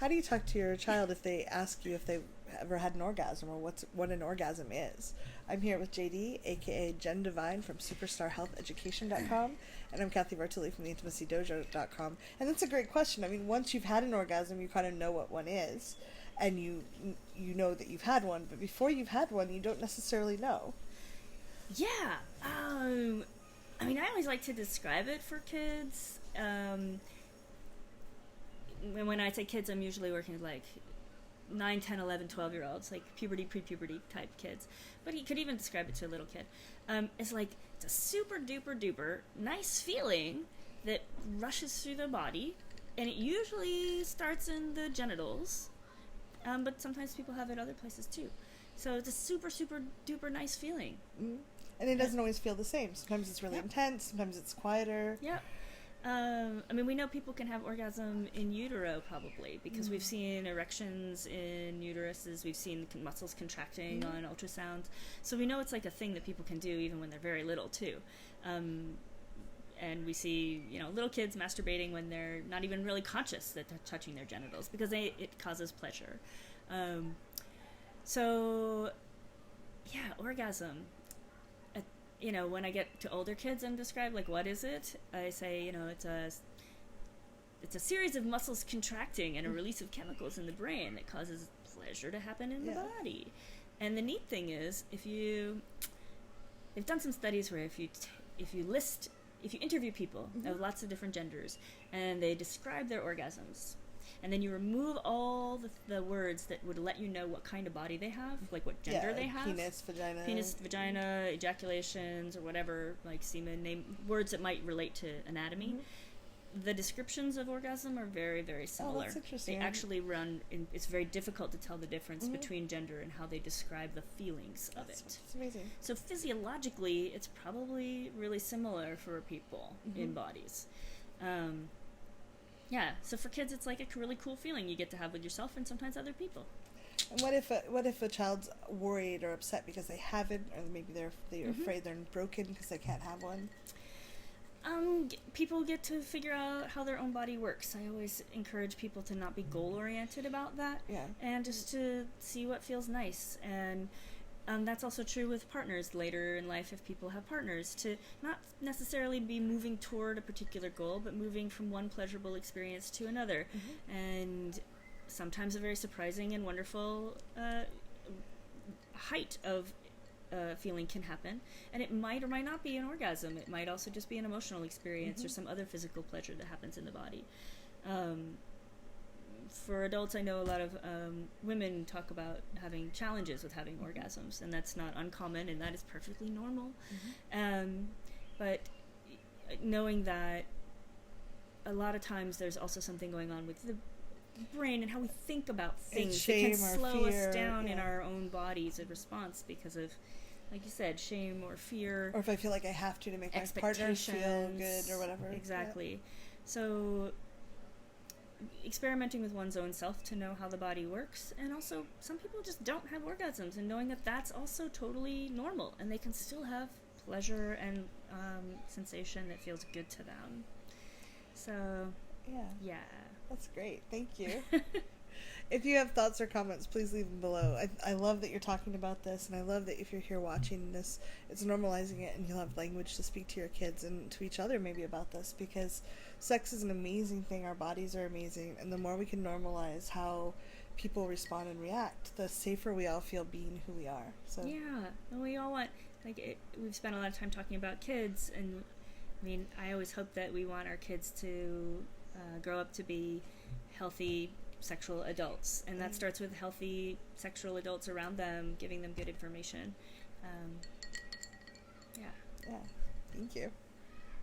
How do you talk to your child if they ask you if they've ever had an orgasm or what an orgasm is? I'm here with JD, aka Jen Devine from superstarhealtheducation.com, and I'm Cathy Bartoli from theintimacydojo.com. And that's a great question. I mean, once you've had an orgasm, you kind of know what one is, and you know that you've had one, but before you've had one, you don't necessarily know. Yeah. I mean, I always like to describe it for kids. When I say kids, I'm usually working with like 9, 10, 11, 12-year-olds, like puberty, pre-puberty type kids. But you could even describe it to a little kid. It's like, it's a super duper duper nice feeling that rushes through the body, and it usually starts in the genitals, but sometimes people have it other places too. So it's a super, super duper nice feeling. Mm-hmm. And it doesn't always feel the same. Sometimes it's really intense, sometimes it's quieter. Yeah. I mean, we know people can have orgasm in utero, probably, because we've seen erections in uteruses, we've seen muscles contracting on ultrasound, so we know it's like a thing that people can do even when they're very little, too. And we see, little kids masturbating when they're not even really conscious that they're touching their genitals, because it causes pleasure. So, yeah, orgasm. When I get to older kids and describe, like, what is it? I say, it's a series of muscles contracting and a release of chemicals in the brain that causes pleasure to happen in the body. And the neat thing is, they've done some studies where if you interview people of lots of different genders and they describe their orgasms, and then you remove all the words that would let you know what kind of body they have, like what gender they have. Penis, vagina, ejaculations, or whatever, like semen, words that might relate to anatomy. The descriptions of orgasm are very, very similar. Oh, that's interesting. They actually it's very difficult to tell the difference between gender and how they describe the feelings of it. It's amazing. So physiologically, it's probably really similar for people in bodies. Yeah, so for kids, it's like a really cool feeling you get to have with yourself and sometimes other people. And what if a child's worried or upset because they haven't, or maybe they're afraid they're broken because they can't have one? People get to figure out how their own body works. I always encourage people to not be goal-oriented about that, and just to see what feels nice. And that's also true with partners later in life, if people have partners, to not necessarily be moving toward a particular goal, but moving from one pleasurable experience to another. And sometimes a very surprising and wonderful height of feeling can happen. And it might or might not be an orgasm. It might also just be an emotional experience or some other physical pleasure that happens in the body. For adults, I know a lot of women talk about having challenges with having orgasms, and that's not uncommon, and that is perfectly normal. But knowing that a lot of times there's also something going on with the brain and how we think about things that can slow us down in our own bodies in response because of, like you said, shame or fear. Or if I feel like I have to make my partner feel good or whatever. Exactly. So experimenting with one's own self to know how the body works, and also some people just don't have orgasms, and knowing that that's also totally normal and they can still have pleasure and sensation that feels good to them. So yeah, that's great. Thank you. If you have thoughts or comments, please leave them below. I love that you're talking about this, and I love that if you're here watching this, it's normalizing it, and you'll have language to speak to your kids and to each other maybe about this, because sex is an amazing thing. Our bodies are amazing, and the more we can normalize how people respond and react, the safer we all feel being who we are. So yeah, and we all want, we've spent a lot of time talking about kids, and I mean, I always hope that we want our kids to grow up to be healthy sexual adults, and that starts with healthy sexual adults around them, giving them good information. Yeah. Thank you.